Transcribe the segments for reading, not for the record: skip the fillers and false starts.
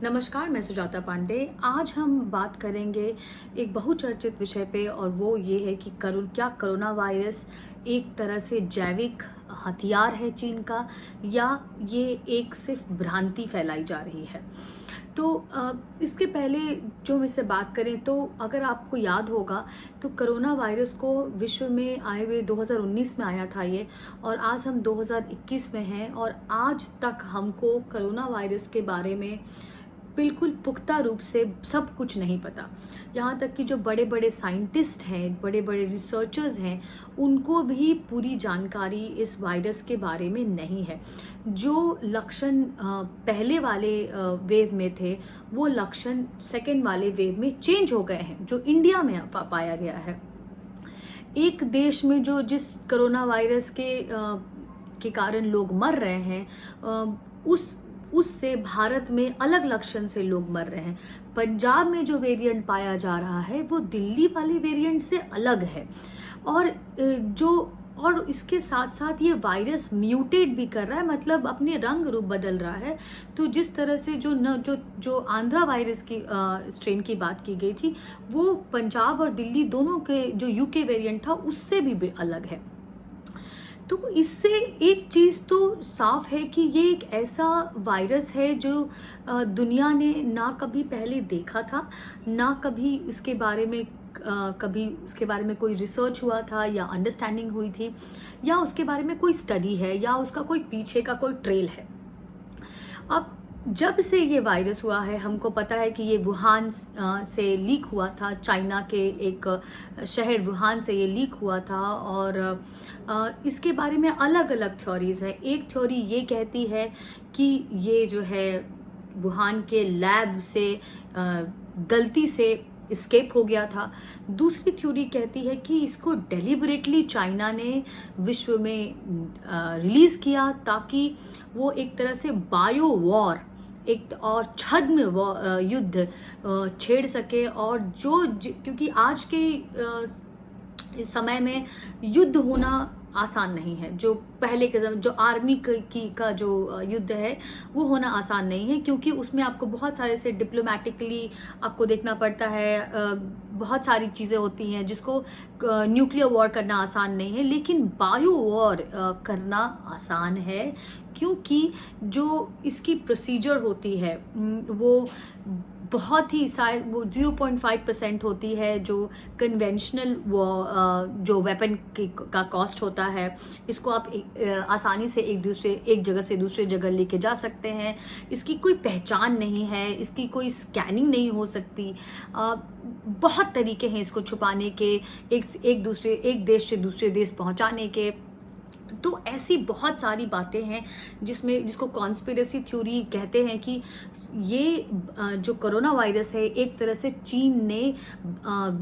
नमस्कार, मैं सुजाता पांडे। आज हम बात करेंगे एक बहुचर्चित विषय पे और वो ये है कि क्या कोरोना वायरस एक तरह से जैविक हथियार है चीन का, या ये एक सिर्फ भ्रांति फैलाई जा रही है। तो इसके पहले जो हम इससे बात करें तो अगर आपको याद होगा तो कोरोना वायरस को विश्व में आए हुए 2019 में आया था ये, और आज हम 2021 में हैं और आज तक हमको कोरोना वायरस के बारे में बिल्कुल पुख्ता रूप से सब कुछ नहीं पता। यहाँ तक कि जो बड़े बड़े साइंटिस्ट हैं, बड़े बड़े रिसर्चर्स हैं, उनको भी पूरी जानकारी इस वायरस के बारे में नहीं है। जो लक्षण पहले वाले वेव में थे वो लक्षण सेकेंड वाले वेव में चेंज हो गए हैं, जो इंडिया में पाया गया है। एक देश में जो जिस कोरोना वायरस के कारण लोग मर रहे हैं, उससे भारत में अलग लक्षण से लोग मर रहे हैं। पंजाब में जो वेरिएंट पाया जा रहा है वो दिल्ली वाले वेरिएंट से अलग है, और इसके साथ साथ ये वायरस म्यूटेट भी कर रहा है, मतलब अपने रंग रूप बदल रहा है। तो जिस तरह से जो आंध्रा वायरस की स्ट्रेन की बात की गई थी, वो पंजाब और दिल्ली दोनों के जो यूके वेरिएंट था उससे भी अलग है। तो इससे एक चीज़ तो साफ है कि ये एक ऐसा वायरस है जो दुनिया ने ना कभी पहले देखा था, ना कभी उसके बारे में कोई रिसर्च हुआ था या अंडरस्टैंडिंग हुई थी, या उसके बारे में कोई स्टडी है, या उसका कोई पीछे का कोई ट्रेल है। अब जब से ये वायरस हुआ है, हमको पता है कि ये वुहान से लीक हुआ था, चाइना के एक शहर वुहान से ये लीक हुआ था, और इसके बारे में अलग अलग थ्योरीज हैं। एक थ्योरी ये कहती है कि ये जो है वुहान के लैब से गलती से स्केप हो गया था। दूसरी थ्योरी कहती है कि इसको डेलिबरेटली चाइना ने विश्व में रिलीज किया, ताकि वो एक तरह से बायो वॉर, एक और छद्म युद्ध छेड़ सके। और क्योंकि आज के इस समय में युद्ध होना आसान नहीं है। जो पहले के समय जो आर्मी का जो युद्ध है वो होना आसान नहीं है, क्योंकि उसमें आपको बहुत सारे से डिप्लोमेटिकली आपको देखना पड़ता है, बहुत सारी चीज़ें होती हैं जिसको न्यूक्लियर वॉर करना आसान नहीं है। लेकिन बायो वॉर करना आसान है, क्योंकि जो इसकी प्रोसीजर होती है वो बहुत ही शायद वो 0.5% होती है, जो कन्वेंशनल जो वेपन का कॉस्ट होता है। इसको आप आसानी से एक जगह से दूसरे जगह लेके जा सकते हैं। इसकी कोई पहचान नहीं है, इसकी कोई स्कैनिंग नहीं हो सकती। बहुत तरीके हैं इसको छुपाने के, एक देश से दूसरे देश पहुंचाने के। तो ऐसी बहुत सारी बातें हैं जिसको कॉन्स्पिरेसी थ्योरी कहते हैं कि ये जो कोरोना वायरस है, एक तरह से चीन ने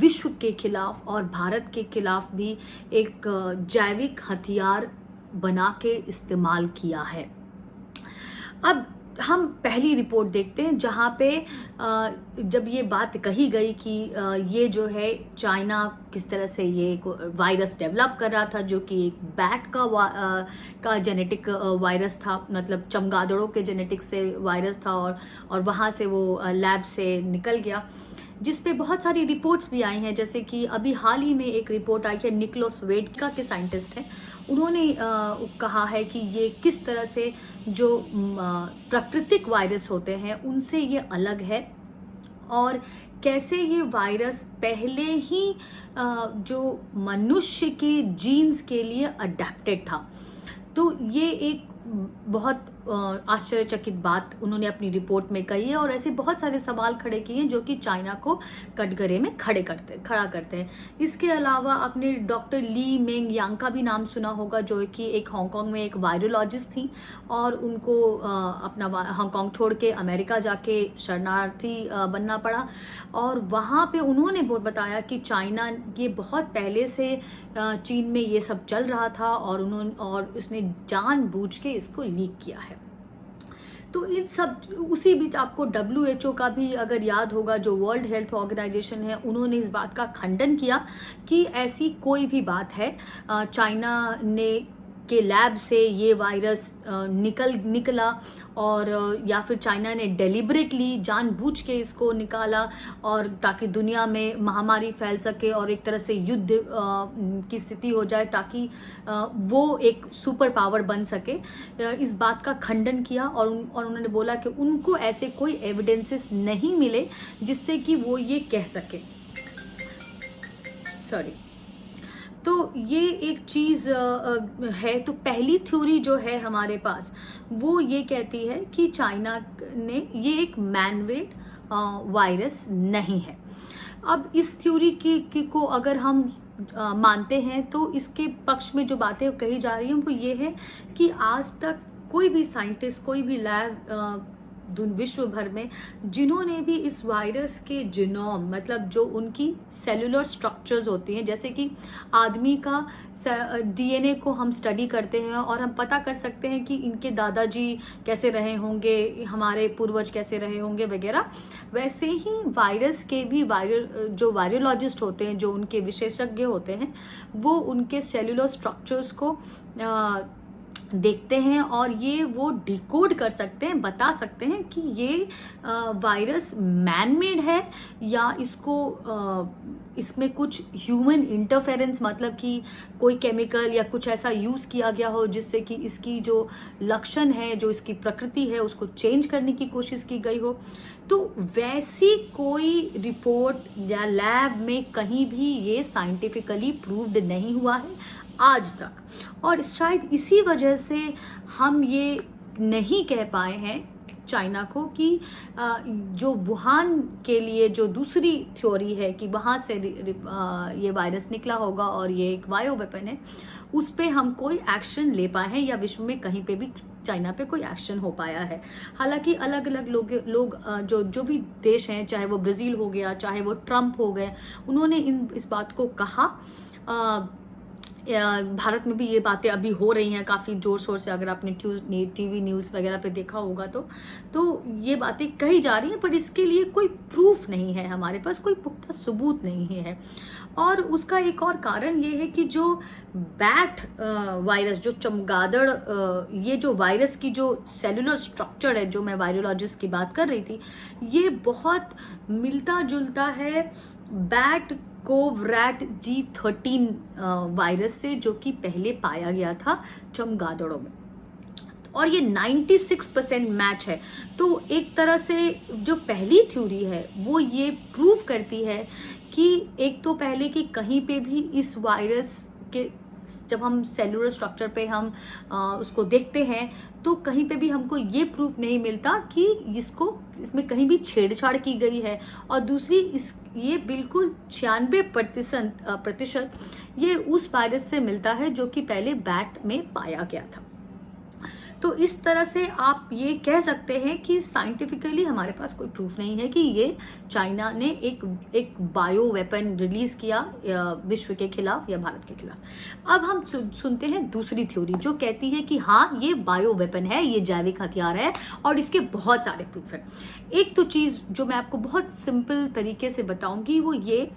विश्व के खिलाफ और भारत के खिलाफ भी एक जैविक हथियार बना के इस्तेमाल किया है। अब हम पहली रिपोर्ट देखते हैं, जहाँ पे जब ये बात कही गई कि ये जो है चाइना किस तरह से ये वायरस डेवलप कर रहा था, जो कि एक बैट का जेनेटिक वायरस था, मतलब चमगादड़ों के जेनेटिक से वायरस था, और वहाँ से वो लैब से निकल गया, जिस पे बहुत सारी रिपोर्ट्स भी आई हैं। जैसे कि अभी हाल ही में एक रिपोर्ट आई है, निकोलस वेडका के साइंटिस्ट हैं, उन्होंने कहा है कि ये किस तरह से जो प्राकृतिक वायरस होते हैं उनसे ये अलग है, और कैसे ये वायरस पहले ही जो मनुष्य के जीन्स के लिए अडेप्टेड था। तो ये एक बहुत आश्चर्यचकित बात उन्होंने अपनी रिपोर्ट में कही है, और ऐसे बहुत सारे सवाल खड़े किए हैं जो कि चाइना को कटघरे में खड़ा करते हैं। इसके अलावा आपने डॉक्टर ली मेंग यांग का भी नाम सुना होगा, जो कि एक हांगकांग में एक वायरोलॉजिस्ट थी, और उनको अपना हांगकांग छोड़ के अमेरिका जाके शरणार्थी बनना पड़ा। और वहाँ पे उन्होंने बहुत बताया कि चाइना ये बहुत पहले से चीन में ये सब चल रहा था, और उसने जानबूझ के इसको लीक किया है। तो इन सब उसी बीच आपको WHO का भी अगर याद होगा, जो वर्ल्ड हेल्थ ऑर्गेनाइजेशन है, उन्होंने इस बात का खंडन किया कि ऐसी कोई भी बात है चाइना ने के लैब से ये वायरस निकला, और या फिर चाइना ने डेलिबरेटली जानबूझ के इसको निकाला, और ताकि दुनिया में महामारी फैल सके और एक तरह से युद्ध की स्थिति हो जाए, ताकि वो एक सुपर पावर बन सके। इस बात का खंडन किया, और उन्होंने बोला कि उनको ऐसे कोई एविडेंसेस नहीं मिले जिससे कि वो ये कह सके। सॉरी। तो ये एक चीज़ है। तो पहली थ्योरी जो है हमारे पास वो ये कहती है कि चाइना ने ये एक मैनमेड वायरस नहीं है। अब इस थ्योरी की को अगर हम मानते हैं तो इसके पक्ष में जो बातें कही जा रही हैं वो ये है कि आज तक कोई भी साइंटिस्ट, कोई भी लैब विश्व भर में जिन्होंने भी इस वायरस के जीनोम, मतलब जो उनकी सेलुलर स्ट्रक्चर्स होती हैं, जैसे कि आदमी का डीएनए को हम स्टडी करते हैं और हम पता कर सकते हैं कि इनके दादाजी कैसे रहे होंगे, हमारे पूर्वज कैसे रहे होंगे वगैरह, वैसे ही वायरस के भी जो वायरोलॉजिस्ट होते हैं, जो उनके विशेषज्ञ होते हैं, वो उनके सेलुलर स्ट्रक्चर्स को देखते हैं और ये वो डिकोड कर सकते हैं, बता सकते हैं कि ये वायरस मैन मेड है या इसमें कुछ ह्यूमन इंटरफेरेंस, मतलब कि कोई केमिकल या कुछ ऐसा यूज़ किया गया हो जिससे कि इसकी जो लक्षण है, जो इसकी प्रकृति है, उसको चेंज करने की कोशिश की गई हो। तो वैसी कोई रिपोर्ट या लैब में कहीं भी ये साइंटिफिकली प्रूव्ड नहीं हुआ है आज तक, और शायद इसी वजह से हम ये नहीं कह पाए हैं चाइना को कि जो वुहान के लिए जो दूसरी थ्योरी है कि वहाँ से ये वायरस निकला होगा और ये एक बायो वेपन है, उस पे हम कोई एक्शन ले पाए हैं या विश्व में कहीं पे भी चाइना पे कोई एक्शन हो पाया है। हालांकि अलग अलग लोग जो भी देश हैं, चाहे वो ब्राज़ील हो गया, चाहे वो ट्रम्प हो गए, उन्होंने इस बात को कहा। भारत में भी ये बातें अभी हो रही हैं काफ़ी ज़ोर शोर से, अगर आपने टीवी न्यूज़ वगैरह पे देखा होगा तो ये बातें कही जा रही हैं, पर इसके लिए कोई प्रूफ नहीं है, हमारे पास कोई पुख्ता सबूत नहीं है। और उसका एक और कारण ये है कि जो बैट वायरस, जो चमगादड़, ये जो वायरस की जो सेलुलर स्ट्रक्चर है, जो मैं वायरोलॉजिस्ट की बात कर रही थी, ये बहुत मिलता जुलता है बैट कोवरैट G13 वायरस से, जो कि पहले पाया गया था चमगादड़ों में, और ये 96% मैच है। तो एक तरह से जो पहली थ्योरी है वो ये प्रूव करती है कि एक तो पहले कि कहीं पे भी इस वायरस के, जब हम सेलुलर स्ट्रक्चर पे हम उसको देखते हैं तो कहीं पे भी हमको ये प्रूफ नहीं मिलता कि इसमें कहीं भी छेड़छाड़ की गई है, और दूसरी ये बिल्कुल 96% ये उस वायरस से मिलता है जो कि पहले बैट में पाया गया था। तो इस तरह से आप ये कह सकते हैं कि साइंटिफिकली हमारे पास कोई प्रूफ नहीं है कि ये चाइना ने एक बायो वेपन रिलीज किया विश्व के खिलाफ या भारत के खिलाफ। अब हम सुनते हैं दूसरी थ्योरी जो कहती है कि हाँ, ये बायो वेपन है, ये जैविक हथियार है और इसके बहुत सारे प्रूफ है। एक तो चीज़ जो मैं आपको बहुत सिंपल तरीके से बताऊंगी वो ये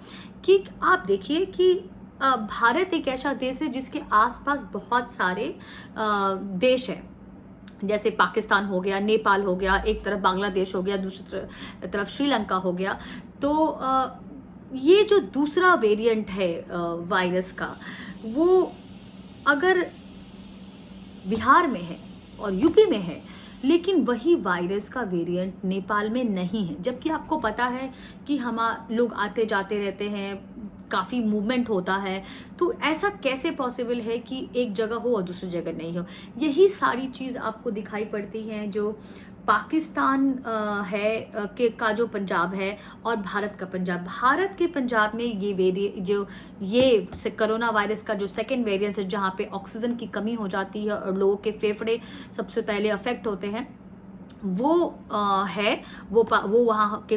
कि आप देखिए कि भारत एक ऐसा देश है जिसके आसपास बहुत सारे देश हैं, जैसे पाकिस्तान हो गया, नेपाल हो गया, एक तरफ बांग्लादेश हो गया, दूसरी तरफ श्रीलंका हो गया। तो ये जो दूसरा वेरिएंट है वायरस का, वो अगर बिहार में है और यूपी में है, लेकिन वही वायरस का वेरिएंट नेपाल में नहीं है, जबकि आपको पता है कि लोग आते जाते रहते हैं, काफ़ी मूवमेंट होता है, तो ऐसा कैसे पॉसिबल है कि एक जगह हो और दूसरी जगह नहीं हो। यही सारी चीज़ आपको दिखाई पड़ती है जो पाकिस्तान है का जो पंजाब है और भारत का पंजाब। भारत के पंजाब में ये कोरोना वायरस का जो सेकेंड वेरिएंट है, जहाँ पे ऑक्सीजन की कमी हो जाती है और लोगों के फेफड़े सबसे पहले अफेक्ट होते हैं, वो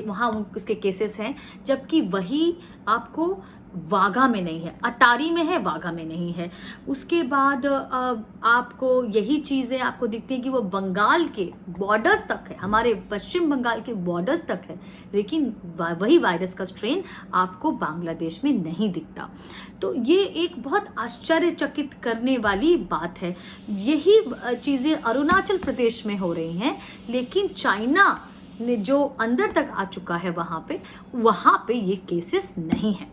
वहाँ उसके केसेस हैं। जबकि वही आपको वाघा में नहीं है, अटारी में है, वाघा में नहीं है। उसके बाद आपको यही चीज़ें आपको दिखती हैं कि वो बंगाल के बॉर्डर्स तक है, हमारे पश्चिम बंगाल के बॉर्डर्स तक है, लेकिन वही वायरस का स्ट्रेन आपको बांग्लादेश में नहीं दिखता। तो ये एक बहुत आश्चर्यचकित करने वाली बात है। यही चीज़ें अरुणाचल प्रदेश में हो रही हैं, लेकिन चाइना ने जो अंदर तक आ चुका है वहाँ पे ये केसेस नहीं है।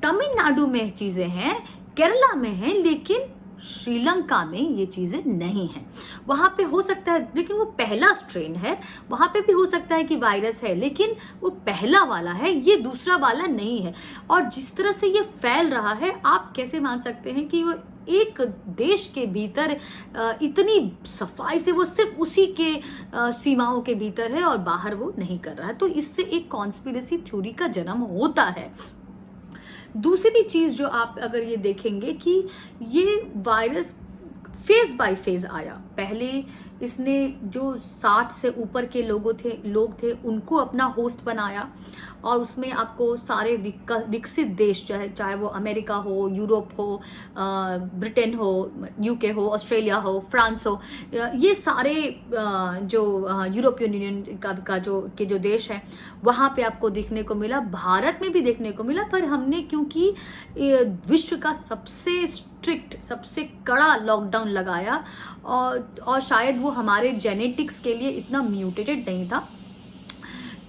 तमिलनाडु में चीजें हैं, केरला में हैं, लेकिन श्रीलंका में ये चीजें नहीं हैं। वहां पे हो सकता है, लेकिन वो पहला स्ट्रेन है, वहां पे भी हो सकता है कि वायरस है, लेकिन वो पहला वाला है, ये दूसरा वाला नहीं है। और जिस तरह से ये फैल रहा है, आप कैसे मान सकते हैं कि वो एक देश के भीतर इतनी सफाई से वो सिर्फ उसी के सीमाओं के भीतर है और बाहर वो नहीं कर रहा है। तो इससे एक कॉन्स्पिरेसी थ्योरी का जन्म होता है। दूसरी चीज जो आप अगर ये देखेंगे कि ये वायरस फेज बाय फेज आया। पहले इसने जो 60 से ऊपर के लोग थे उनको अपना होस्ट बनाया, और उसमें आपको सारे विकसित देश चाहे वो अमेरिका हो, यूरोप हो, ब्रिटेन हो, यूके हो, ऑस्ट्रेलिया हो, फ्रांस हो, ये सारे जो यूरोपियन यूनियन का जो देश है वहाँ पे आपको देखने को मिला। भारत में भी देखने को मिला, पर हमने क्योंकि विश्व का सबसे स्ट्रिक्ट, सबसे कड़ा लॉकडाउन लगाया, और शायद वो हमारे जेनेटिक्स के लिए इतना म्यूटेटेड नहीं था,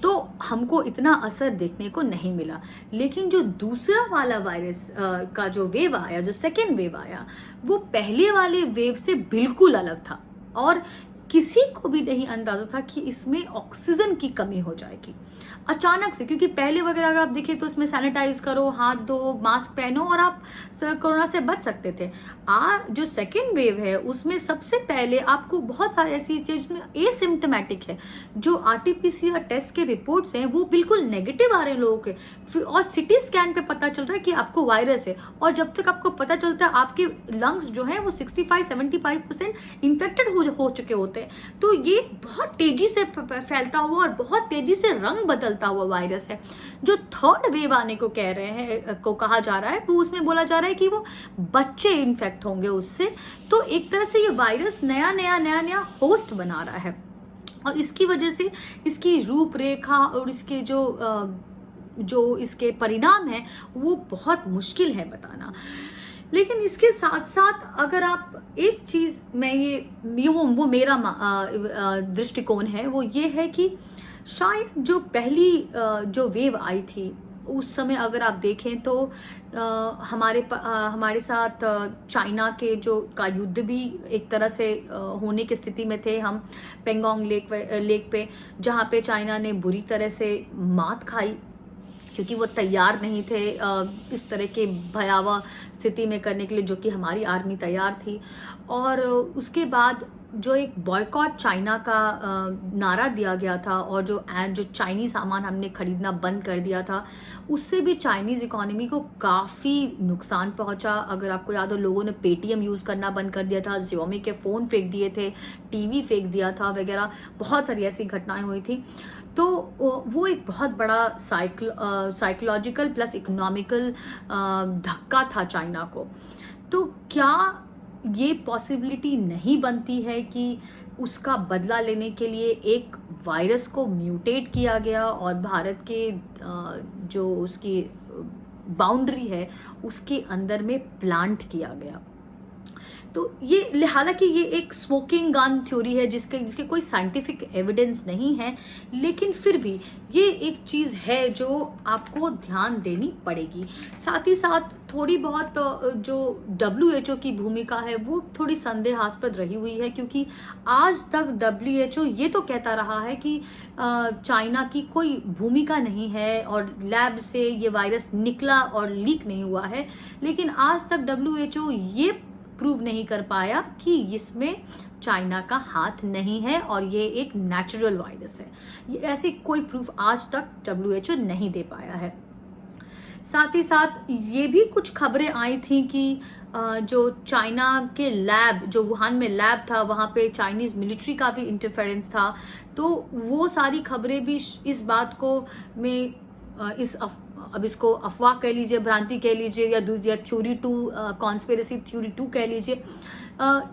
तो हमको इतना असर देखने को नहीं मिला। लेकिन जो दूसरा वाला वायरस का जो वेव आया, जो सेकेंड वेव आया, वो पहले वाले वेव से बिल्कुल अलग था, और किसी को भी नहीं अंदाजा था कि इसमें ऑक्सीजन की कमी हो जाएगी अचानक से। क्योंकि पहले वगैरह अगर आप देखें तो इसमें सैनिटाइज करो, हाथ धो, मास्क पहनो और आप कोरोना से बच सकते थे। जो सेकेंड वेव है उसमें सबसे पहले आपको बहुत सारी ऐसी चीज में एसिम्टोमेटिक है, जो आरटीपीसीआर टेस्ट के रिपोर्ट्स हैं वो बिल्कुल नेगेटिव आ रहे हैं लोगों के, और सिटी स्कैन पे पता चल रहा है कि आपको वायरस है। और जब तक आपको पता चलता है आपके लंग्स जो है वो 65-75% इन्फेक्टेड हो चुके होते हैं। तो ये बहुत तेजी से फैलता हुआ और बहुत तेजी से रंग बदलता हुआ वायरस है। जो थर्ड वेव आने को कहा जा रहा है, वो उसमें बोला जा रहा है कि वो बच्चे इन्फेक्ट होंगे उससे। तो एक तरह से ये वायरस नया होस्ट बना रहा है, और इसकी वजह से इसकी रूपरेखा और इसके जो इसके परिणाम है वो बहुत मुश्किल है बताना। लेकिन इसके साथ साथ अगर आप एक चीज, वो मेरा दृष्टिकोण है, वो ये है कि शायद जो पहली जो वेव आई थी उस समय अगर आप देखें तो हमारे साथ चाइना के का युद्ध भी एक तरह से होने की स्थिति में थे हम, पेंगोंग लेक पे, जहाँ पे चाइना ने बुरी तरह से मात खाई, क्योंकि वो तैयार नहीं थे इस तरह के भयावह स्थिति में करने के लिए, जो कि हमारी आर्मी तैयार थी। और उसके बाद जो एक बॉयकॉट चाइना का नारा दिया गया था, और जो चाइनीज सामान हमने खरीदना बंद कर दिया था, उससे भी चाइनीज इकोनॉमी को काफ़ी नुकसान पहुंचा। अगर आपको याद हो, लोगों ने पेटीएम यूज़ करना बंद कर दिया था, Xiaomi के फ़ोन फेंक दिए थे, टीवी फेंक दिया था वगैरह, बहुत सारी ऐसी घटनाएं हुई थी। तो वो एक बहुत बड़ा साइकोलॉजिकल प्लस इकोनॉमिकल धक्का था चाइना को। तो क्या ये पॉसिबिलिटी नहीं बनती है कि उसका बदला लेने के लिए एक वायरस को म्यूटेट किया गया और भारत के जो उसकी बाउंड्री है उसके अंदर में प्लांट किया गया? तो ये, हालांकि ये एक स्मोकिंग गन थ्योरी है जिसके कोई साइंटिफिक एविडेंस नहीं है, लेकिन फिर भी ये एक चीज़ है जो आपको ध्यान देनी पड़ेगी। साथ ही साथ थोड़ी बहुत जो WHO की भूमिका है वो थोड़ी संदेहास्पद रही हुई है, क्योंकि आज तक WHO ये तो कहता रहा है कि चाइना की कोई भूमिका नहीं है और लैब से ये वायरस निकला और लीक नहीं हुआ है, लेकिन आज तक WHO ये प्रूव नहीं कर पाया कि इसमें चाइना का हाथ नहीं है और ये एक नेचुरल वायरस है। ये ऐसी कोई प्रूफ आज तक WHO नहीं दे पाया है। साथ ही साथ ये भी कुछ खबरें आई थी कि जो चाइना के लैब, जो वुहान में लैब था, वहाँ पे चाइनीज मिलिट्री का भी इंटरफेरेंस था। तो वो सारी खबरें भी इस बात को इस अब इसको अफवाह कह लीजिए, भ्रांति कह लीजिए, या theory too, conspiracy theory too कह लीजिए,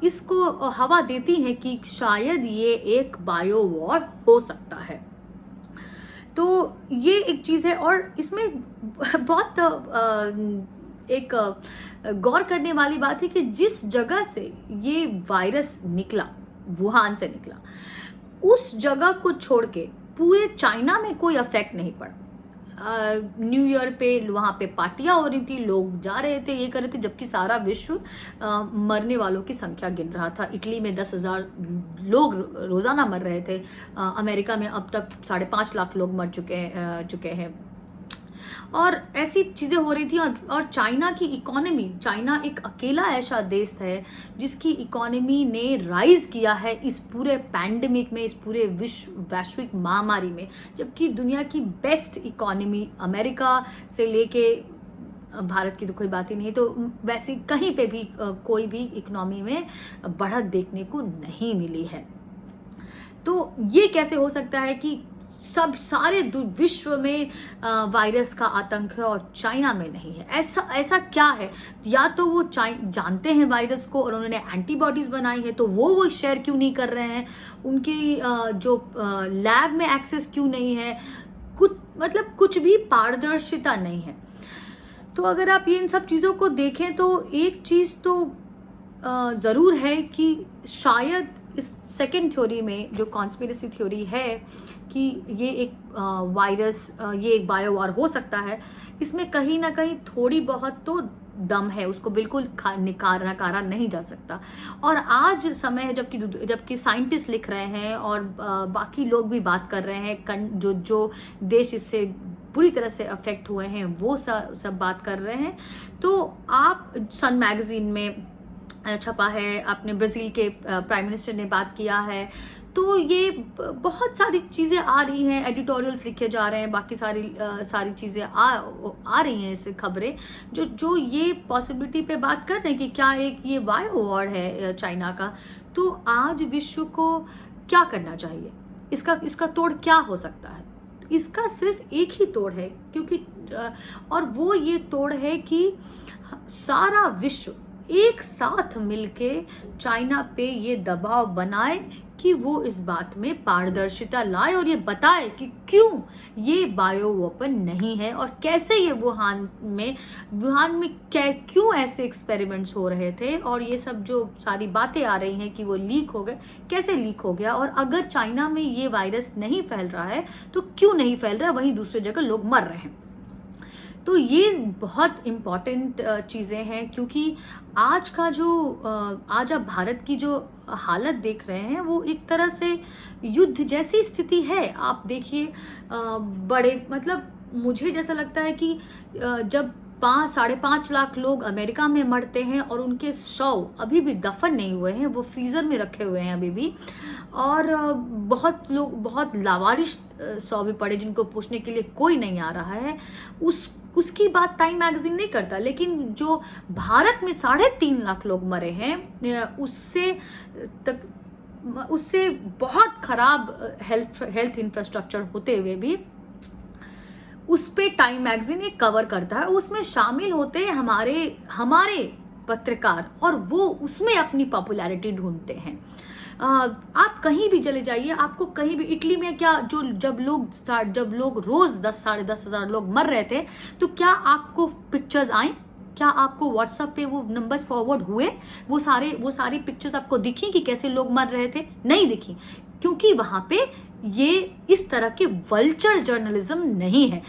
इसको हवा देती है कि शायद ये एक बायो वॉर हो सकता है। तो ये एक चीज है, और इसमें बहुत एक गौर करने वाली बात है कि जिस जगह से ये वायरस निकला, वुहान से निकला, उस जगह को छोड़ के पूरे चाइना में कोई इफेक्ट नहीं पड़ा। न्यू ईयर पे वहां पे पार्टियां हो रही थी, लोग जा रहे थे, ये कर रहे थे, जबकि सारा विश्व मरने वालों की संख्या गिन रहा था। इटली में 10,000 लोग रोजाना मर रहे थे। अमेरिका में अब तक 5.5 लाख लोग मर चुके हैं, और ऐसी चीजें हो रही थी। और चाइना की इकोनॉमी, चाइना एक अकेला ऐसा देश है जिसकी इकोनॉमी ने राइज किया है इस पूरे पैंडेमिक में, इस पूरे वैश्विक महामारी में, जबकि दुनिया की बेस्ट इकोनॉमी अमेरिका से लेके भारत की तो कोई बात ही नहीं, तो वैसे कहीं पे भी कोई भी इकोनॉमी में बढ़त देखने को नहीं मिली है। तो ये कैसे हो सकता है कि सारे विश्व में वायरस का आतंक है और चाइना में नहीं है? ऐसा क्या है? या तो वो जानते हैं वायरस को और उन्होंने एंटीबॉडीज बनाई है, तो वो शेयर क्यों नहीं कर रहे हैं? उनकी जो लैब में एक्सेस क्यों नहीं है? कुछ भी पारदर्शिता नहीं है। तो अगर आप इन सब चीजों को देखें तो एक चीज तो जरूर है कि शायद इस सेकेंड थ्योरी में, जो कॉन्स्पिरेसी थ्योरी है कि ये एक वायरस, ये एक बायो वॉर हो सकता है, इसमें कहीं ना कहीं थोड़ी बहुत तो दम है, उसको बिल्कुल नकारा नहीं जा सकता। और आज समय है जबकि साइंटिस्ट लिख रहे हैं और बाकी लोग भी बात कर रहे हैं, जो देश इससे पूरी तरह से अफेक्ट हुए हैं वो सब बात कर रहे हैं। तो आप सन मैगजीन में छपा है, आपने ब्राजील के प्राइम मिनिस्टर ने बात किया है, तो ये बहुत सारी चीजें आ रही हैं, एडिटोरियल्स लिखे जा रहे हैं, बाकी सारी चीजें आ रही हैं, इससे खबरें जो ये पॉसिबिलिटी पे बात कर रहे हैं कि क्या एक ये बायो वॉर है चाइना का। तो आज विश्व को क्या करना चाहिए? इसका तोड़ क्या हो सकता है? इसका सिर्फ एक ही तोड़ है, क्योंकि और वो ये तोड़ है कि सारा विश्व एक साथ मिलके चाइना पे ये दबाव बनाए कि वो इस बात में पारदर्शिता लाए और ये बताए कि क्यों ये बायो वेपन नहीं है और कैसे ये वुहान में क्यों ऐसे एक्सपेरिमेंट्स हो रहे थे, और ये सब जो सारी बातें आ रही हैं कि वो लीक हो गए, कैसे लीक हो गया, और अगर चाइना में ये वायरस नहीं फैल रहा है तो क्यों नहीं फैल रहा है, वहीं दूसरी जगह लोग मर रहे हैं। तो ये बहुत इम्पॉर्टेंट चीज़ें हैं, क्योंकि आज आप भारत की जो हालत देख रहे हैं वो एक तरह से युद्ध जैसी स्थिति है। आप देखिए, मुझे जैसा लगता है कि जब 5.5 लाख लोग अमेरिका में मरते हैं और उनके शव अभी भी दफन नहीं हुए हैं, वो फ्रीजर में रखे हुए हैं अभी भी, और बहुत लावारिश शव भी पड़े जिनको पूछने के लिए कोई नहीं आ रहा है, उसकी बात टाइम मैगजीन नहीं करता। लेकिन जो भारत में 3.5 लाख लोग मरे हैं, उससे बहुत खराब हेल्थ इंफ्रास्ट्रक्चर होते हुए भी उस पे टाइम मैगजीन एक कवर करता है। उसमें शामिल होते हैं हमारे पत्रकार, और वो उसमें अपनी पॉपुलैरिटी ढूंढते हैं। आप कहीं भी चले जाइए, आपको कहीं भी, इटली में क्या, जब लोग रोज 10-10.5 हजार लोग मर रहे थे, तो क्या आपको पिक्चर्स आई? क्या आपको व्हाट्सएप पे वो नंबर्स फॉरवर्ड हुए? वो सारी पिक्चर्स आपको दिखी कि कैसे लोग मर रहे थे? नहीं दिखी, क्योंकि वहां पे ये इस तरह के वल्चर जर्नलिज्म नहीं है।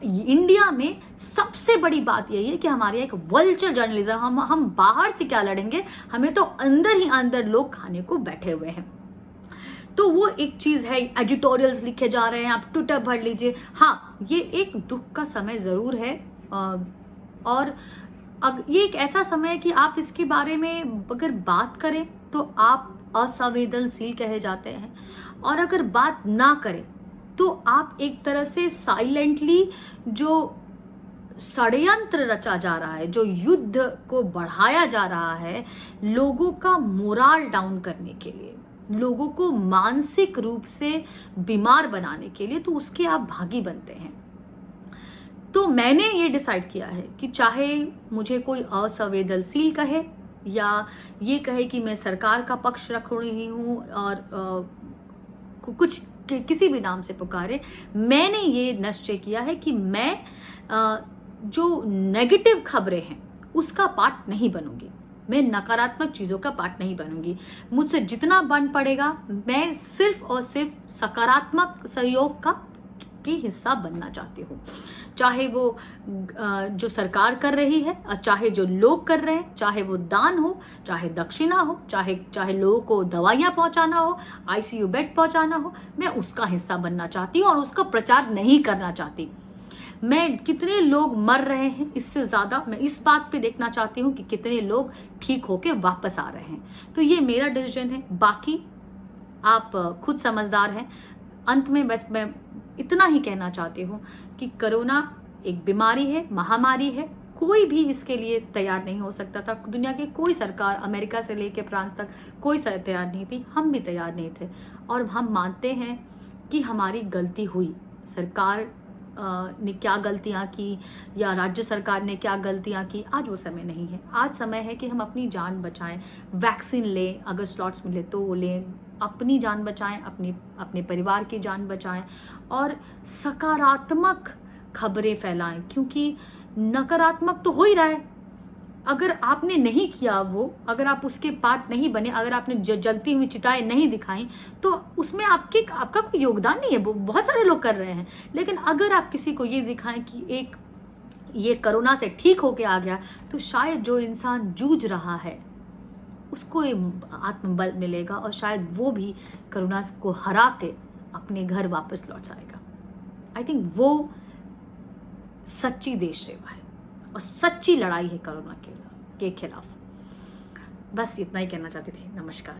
इंडिया में सबसे बड़ी बात यही है कि हमारे एक वल्चर जर्नलिज्म, हम बाहर से क्या लड़ेंगे, हमें तो अंदर ही अंदर लोग खाने को बैठे हुए हैं। तो वो एक चीज है, एडिटोरियल्स लिखे जा रहे हैं, आप ट्विटर भर लीजिए। हाँ, ये एक दुख का समय जरूर है, और ये एक ऐसा समय है कि आप इसके बारे में अगर बात करें तो आप असंवेदनशील कहे जाते हैं, और अगर बात ना करें तो आप एक तरह से साइलेंटली जो षड्यंत्र रचा जा रहा है, जो युद्ध को बढ़ाया जा रहा है लोगों का मोराल डाउन करने के लिए, लोगों को मानसिक रूप से बीमार बनाने के लिए, तो उसके आप भागी बनते हैं। तो मैंने ये डिसाइड किया है कि चाहे मुझे कोई असंवेदनशील कहे या ये कहे कि मैं सरकार का पक्ष रख रही हूँ और कुछ किसी भी नाम से पुकारे, मैंने ये निश्चय किया है कि मैं जो नेगेटिव खबरें हैं उसका पार्ट नहीं बनूंगी, मैं नकारात्मक चीज़ों का पार्ट नहीं बनूंगी। मुझसे जितना बन पड़ेगा मैं सिर्फ और सिर्फ सकारात्मक सहयोग का की हिस्सा बनना चाहती हूँ, चाहे वो जो सरकार कर रही है और चाहे जो लोग कर रहे हैं, चाहे वो दान हो, चाहे दक्षिणा हो, चाहे लोगों को दवाइयाँ पहुँचाना हो, आईसीयू बेड पहुँचाना हो, मैं उसका हिस्सा बनना चाहती हूँ और उसका प्रचार नहीं करना चाहती। मैं कितने लोग मर रहे हैं इससे ज़्यादा मैं इस बात पे देखना चाहती हूँ कि कितने लोग ठीक होके वापस आ रहे हैं। तो ये मेरा डिसीजन है, बाकी आप खुद समझदार हैं। अंत में बस मैं इतना ही कहना चाहती हूँ कि कोरोना एक बीमारी है, महामारी है, कोई भी इसके लिए तैयार नहीं हो सकता था। दुनिया की कोई सरकार, अमेरिका से लेकर फ्रांस तक, कोई तैयार नहीं थी, हम भी तैयार नहीं थे। और हम मानते हैं कि हमारी गलती हुई, सरकार ने क्या गलतियां की या राज्य सरकार ने क्या गलतियां की, आज वो समय नहीं है। आज समय है कि हम अपनी जान बचाएं, वैक्सीन लें, अगर स्लॉट्स मिले तो वो लें, अपनी जान बचाएं, अपने परिवार की जान बचाएं और सकारात्मक खबरें फैलाएं, क्योंकि नकारात्मक तो हो ही रहा है। अगर आपने नहीं किया वो, अगर आप उसके पार्ट नहीं बने, अगर आपने जलती हुई चिताएं नहीं दिखाई, तो उसमें आपका कोई योगदान नहीं है। वो बहुत सारे लोग कर रहे हैं, लेकिन अगर आप किसी को ये दिखाएं कि ये कोरोना से ठीक होके आ गया, तो शायद जो इंसान जूझ रहा है उसको आत्मबल मिलेगा और शायद वो भी कोरोना को हरा के अपने घर वापस लौट जाएगा। आई थिंक वो सच्ची देश सेवा है और सच्ची लड़ाई है कोरोना के खिलाफ। बस इतना ही कहना चाहती थी। नमस्कार।